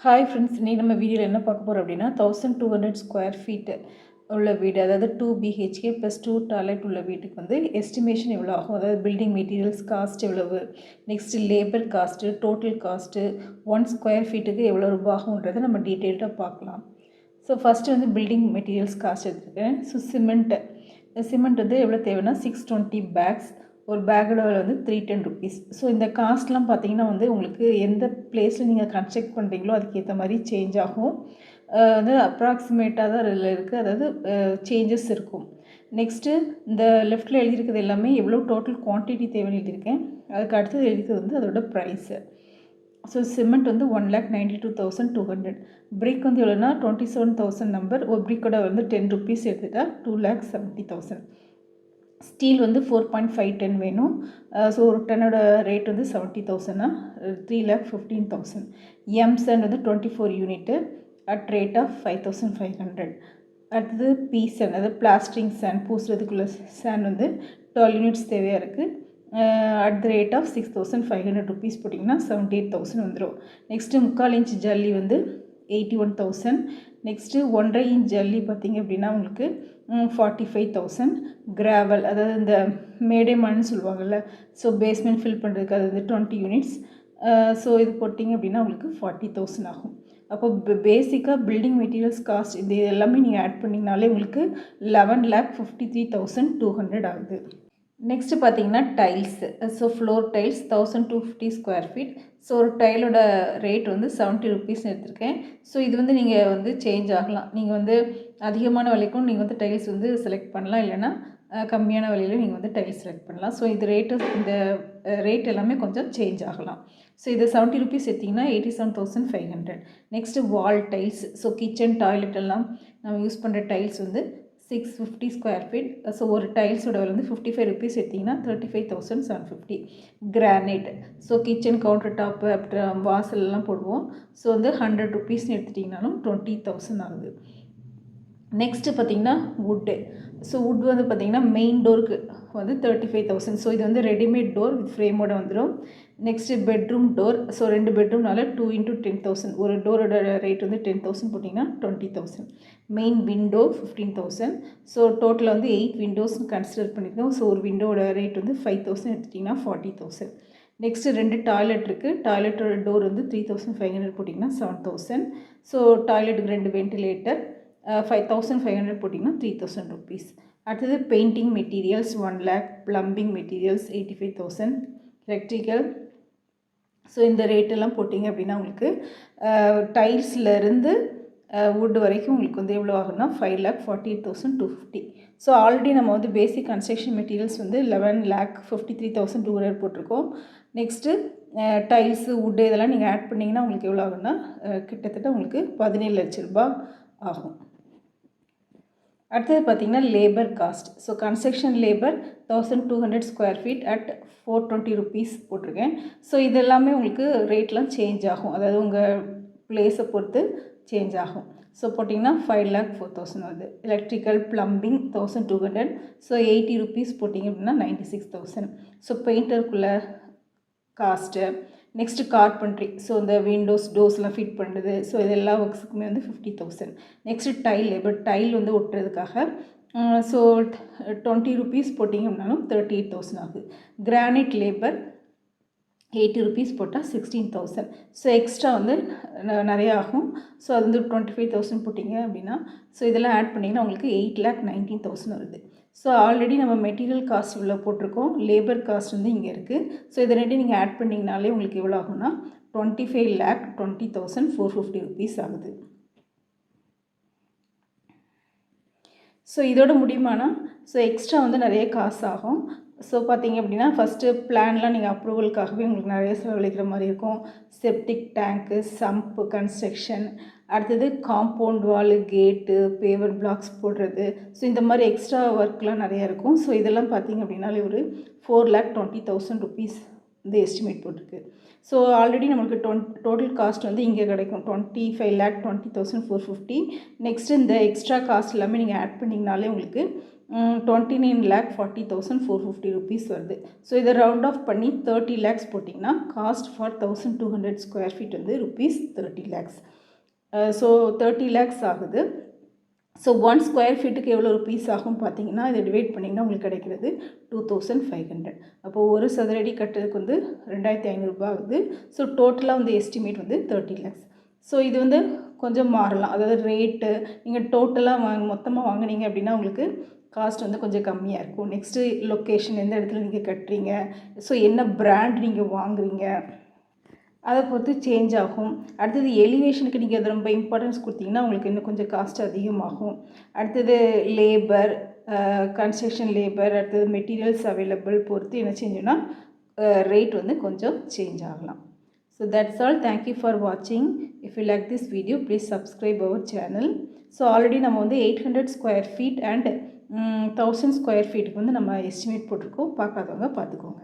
Hi friends, இன்றைக்கி நம்ம வீடியோவில் என்ன பார்க்க போகிறோம் அப்படின்னா 1200 ஸ்கொயர் ஃபீட்டு உள்ள வீடு, அதாவது 2 பிஹெச்கே ப்ளஸ் 2 டாய்லெட் உள்ள வீட்டுக்கு வந்து எஸ்டிமேஷன் எவ்வளோ ஆகும், அதாவது பில்டிங் மெட்டீரியல்ஸ் காஸ்ட் எவ்வளவு, next labour cost, total cost, 1 square ஃபீட்டுக்கு எவ்வளோ ரூபா ஆகுன்றதை நம்ம டீட்டெயில்டாக பார்க்கலாம். ஸோ ஃபஸ்ட்டு வந்து பில்டிங் மெட்டீரியல்ஸ் காஸ்ட் எடுத்துருக்கேன். ஸோ சிமெண்ட் வந்து எவ்வளோ தேவைன்னா 620 பேக்ஸ், ஒரு பேக்கோட விலை வந்து 310 ருபீஸ். ஸோ இந்த காஸ்ட்லாம் பார்த்தீங்கன்னா வந்து உங்களுக்கு எந்த பிளேஸில் நீங்கள் கன்ஸ்ட்ரக்ட் பண்ணுறீங்களோ அதுக்கேற்ற மாதிரி சேஞ்ச் ஆகும். வந்து அப்ராக்சிமேட்டாக தான் இதில் இருக்குது, அதாவது சேஞ்சஸ் இருக்கும். நெக்ஸ்ட்டு இந்த லெஃப்ட்டில் எழுதியிருக்கிறது எல்லாமே எவ்வளோ டோட்டல் குவான்டிட்டி தேவைன்னு எழுதியிருக்கேன். அதுக்கு அடுத்தது எழுதியிருக்கிறது வந்து அதோட ப்ரைஸு. ஸோ சிமெண்ட் வந்து 1,92,200. பிரிக் வந்து எவ்வளோனா 27,000 நம்பர். ஒரு பிரிக்கோட வந்து 10 ருபீஸ் எடுத்துட்டா 2,70,000. ஸ்டீல் வந்து 4.5 டன் வேணும். ஸோ ஒரு டன்னோட ரேட் வந்து 70,000னா 3,15,000. சாண்ட் வந்து 24 யூனிட்டு அட் ரேட் ஆஃப் 5,500. அடுத்தது சாண்ட், அதாவது பிளாஸ்டிங் சாண்ட் பூசுறதுக்குள்ள சாண்ட் வந்து 12 யூனிட்ஸ் தேவையாக இருக்குது. At the rate of 6,500 rupees போட்டிங்கன்னா 78,000 வந்துடும். நெக்ஸ்ட்டு 3/4 இன்ச் ஜல்லி வந்து 81,000. நெக்ஸ்ட்டு 1.5 இன்ச் ஜல்லி பார்த்திங்க அப்படின்னா உங்களுக்கு 45,000. கிராவல், அதாவது இந்த மேடை மண்ணுன்னு சொல்லுவாங்கள்ல, ஸோ பேஸ்மெண்ட் ஃபில் பண்ணுறதுக்கு அது வந்து 20 யூனிட்ஸ். ஸோ இது போட்டிங்க அப்படின்னா உங்களுக்கு 40,000 ஆகும். அப்போ பேசிக்காக பில்டிங் மெட்டீரியல்ஸ் காஸ்ட் இது எல்லாமே நீங்கள் ஆட் பண்ணிங்கனாலே உங்களுக்கு 11,53,200 ஆகுது. நெக்ஸ்ட்டு பார்த்தீங்கன்னா tiles. So floor tiles 1,250 square feet. So ஒரு டைலோட ரேட் வந்து 70 ருபீஸ்னு எடுத்திருக்கேன். ஸோ இது வந்து நீங்கள் வந்து சேஞ்ச் ஆகலாம். நீங்கள் வந்து அதிகமான விலைக்கும் நீங்கள் வந்து டைல்ஸ் வந்து செலக்ட் பண்ணலாம், இல்லைனா கம்மியான விலையில் நீங்கள் வந்து டைல்ஸ் செலக்ட் பண்ணலாம். ஸோ இது இந்த ரேட் எல்லாமே கொஞ்சம் சேஞ்ச் ஆகலாம். ஸோ இது 70 ருபீஸ் எடுத்திங்கன்னா 87,500. நெக்ஸ்ட்டு வால் டைல்ஸ். ஸோ கிச்சன் டாய்லெட் எல்லாம் நம்ம யூஸ் பண்ணுற டைல்ஸ் வந்து 650 ஸ்கொயர் ஃபீட். ஸோ ஒரு டைல்ஸோட விலை வந்து 55 ருபீஸ் எடுத்திங்கன்னா 35,750. Granite, so kitchen counter top அப்புறம் வாசல்லாம் போடுவோம். ஸோ வந்து 100 ருபீஸ்னு எடுத்துட்டிங்கனாலும் 20,000 ஆகுது. நெக்ஸ்ட்டு பார்த்திங்கன்னா வுட்டு. ஸோ வுட் வந்து பார்த்திங்கன்னா மெயின் டோருக்கு வந்து 35,000. ஸோ இது வந்து ரெடிமேட் டோர் வித் ஃப்ரேமோடு வந்துடும். Next bedroom door. ஸோ 2 பெட்ரூம்னால 2 × 10,000. ஒரு டோரோட ரேட் வந்து 10,000 போட்டிங்கன்னா 20,000. Main window 15,000. ஸோ டோட்டலாக வந்து 8 விண்டோஸ்னு கன்சிடர் பண்ணியிருக்கோம். ஸோ ஒரு விண்டோட ரேட் வந்து 5,000 எடுத்துட்டிங்கன்னா 40,000. நெக்ஸ்ட்டு 2 டாய்லெட் இருக்குது. டாய்லெட்டோட டோர் வந்து 3,500 போட்டிங்கன்னா 7,000. ஸோ டாய்லெட்டுக்கு 2 வென்டிலேட்டர் 5,500 போட்டிங்கன்னா 3,000 ருபீஸ். அடுத்தது painting materials 1 lakh, plumbing materials 85,000, electrical. So இந்த ரேட்டெல்லாம் போட்டிங்க அப்படின்னா உங்களுக்கு டைல்ஸ்லேருந்து வுட் வரைக்கும் உங்களுக்கு வந்து எவ்வளோ ஆகுன்னா 5,48,250. ஸோ ஆல்ரெடி நம்ம வந்து பேசிக் கன்ஸ்ட்ரக்ஷன் மெட்டீரியல்ஸ் வந்து 11,53,200 போட்டிருக்கோம். நெக்ஸ்ட்டு டைல்ஸு வுட்டு இதெல்லாம் நீங்கள் ஆட் பண்ணிங்கன்னா உங்களுக்கு எவ்வளோ ஆகுன்னா கிட்டத்தட்ட உங்களுக்கு 17 லட்ச ரூபா ஆகும். அடுத்தது பார்த்திங்கன்னா labour cost. So construction labour 1,200 square feet at 420 rupees போட்டிருக்கேன். ஸோ இது எல்லாமே உங்களுக்கு ரேட்லாம் சேஞ்ச் ஆகும், அதாவது உங்கள் பிளேஸை பொறுத்து சேஞ்ச் ஆகும். ஸோ போட்டிங்கன்னா 5,04,000 வருது. Electrical plumbing 1,200. ஸோ 80 ருபீஸ் போட்டிங்க அப்படின்னா 96,000. ஸோ பெயிண்டருக்குள்ளே காஸ்ட்டு. Next carpentry. ஸோ இந்த விண்டோஸ் டோர்ஸ்லாம் ஃபிட் பண்ணுறது. ஸோ இது எல்லா ஒர்க்ஸுக்குமே வந்து 50,000. Next tail labour. டைல் வந்து ஒட்டுறதுக்காக ஸோ 20 ருபீஸ் போட்டிங்க அப்படின்னாலும் 38,000 ஆகுது. கிரானைட் லேபர் 80 ருபீஸ் போட்டால் 16,000. ஸோ எக்ஸ்ட்ரா வந்து நிறையா ஆகும். ஸோ அது வந்து 25,000 போட்டிங்க அப்படின்னா ஸோ இதெல்லாம் ஆட் பண்ணிங்கன்னா உங்களுக்கு 8,19,000 வருது. ஸோ ஆல்ரெடி நம்ம மெட்டீரியல் காஸ்ட் இவ்வளோ போட்டிருக்கோம், லேபர் காஸ்ட் வந்து இங்கே இருக்குது. ஸோ இதை ரெண்டு நீங்கள் ஆட் பண்ணிங்கனாலே உங்களுக்கு எவ்வளோ ஆகும்னா 25,20,450 ருபீஸ் ஆகுது. ஸோ இதோட முடியுமானா ஸோ எக்ஸ்ட்ரா வந்து நிறைய காசு ஆகும். ஸோ பார்த்திங்க அப்படின்னா ஃபஸ்ட்டு பிளான்லாம் நீங்கள் அப்ரூவலுக்காகவே உங்களுக்கு நிறைய செலவழிக்கிற மாதிரி இருக்கும். செப்டிக் டேங்க்கு, சம்ப்பு கன்ஸ்ட்ரக்ஷன், அடுத்தது காம்பவுண்ட் வாலு, கேட்டு, பேவர் பிளாக்ஸ் போடுறது. ஸோ இந்த மாதிரி எக்ஸ்ட்ரா ஒர்க்லாம் நிறையா இருக்கும். ஸோ இதெல்லாம் பார்த்திங்க அப்படின்னாலே ஒரு 4,20,000 ருபீஸ் இந்த எஸ்டிமேட் போட்டிருக்கு. ஸோ ஆல்ரெடி நம்மளுக்கு டோட்டல் காஸ்ட் வந்து இங்கே கிடைக்கும் 25,20,450. நெக்ஸ்ட்டு இந்த எக்ஸ்ட்ரா காஸ்ட் எல்லாமே நீங்கள் ஆட் பண்ணிங்கனாலே உங்களுக்கு 29,40,450 rupees வருது. ஸோ இதை ரவுண்ட் ஆஃப் பண்ணி 30 lakhs போட்டிங்கன்னா காஸ்ட் ஃபார் 1200 ஸ்கொயர் ஃபீட் வந்து rupees 30 lakhs. ஸோ 30 lakhs ஆகுது. ஸோ 1 ஸ்கொயர் ஃபீட்டுக்கு எவ்வளோ ருபீஸ் ஆகும் பார்த்தீங்கன்னா இதை டிவைட் பண்ணிங்கன்னா உங்களுக்கு கிடைக்கிறது 2500. அப்போது ஒரு சதுரடி கட்டுறதுக்கு வந்து 2500 ஆகுது. ஸோ டோட்டலாக வந்து எஸ்டிமேட் வந்து 30 lakhs. ஸோ இது வந்து கொஞ்சம் மாறலாம். அதாவது ரேட்டு நீங்கள் டோட்டலாக மொத்தமாக வாங்கினீங்க அப்படின்னா உங்களுக்கு காஸ்ட் வந்து கொஞ்சம் கம்மியாக இருக்கும். நெக்ஸ்ட்டு லொக்கேஷன் எந்த இடத்துல நீங்கள் கட்டுறீங்க, ஸோ என்ன பிராண்ட் நீங்கள் வாங்குறீங்க அதை பொறுத்து சேஞ்ச் ஆகும். அடுத்தது எலிவேஷனுக்கு நீங்கள் அது ரொம்ப இம்பார்ட்டன்ஸ் கொடுத்தீங்கன்னா உங்களுக்கு இன்னும் கொஞ்சம் காஸ்ட் அதிகமாகும். அடுத்தது லேபர், கன்ஸ்ட்ரக்ஷன் லேபர், அடுத்தது மெட்டீரியல்ஸ் அவைலபிள் பொறுத்து என்ன செஞ்சோன்னா ரேட் வந்து கொஞ்சம் சேஞ்ச் ஆகலாம். So that's all. Thank you for வாட்சிங். If you like this video please subscribe our channel. So already நம்ம வந்து 800 ஸ்கொயர் ஃபீட் அண்ட் 1000 ஸ்கொயர் ஃபீட்டுக்கு வந்து நம்ம எஸ்டிமேட் போட்டிருக்கோம். பார்க்காதவங்க பார்த்துக்கோங்க.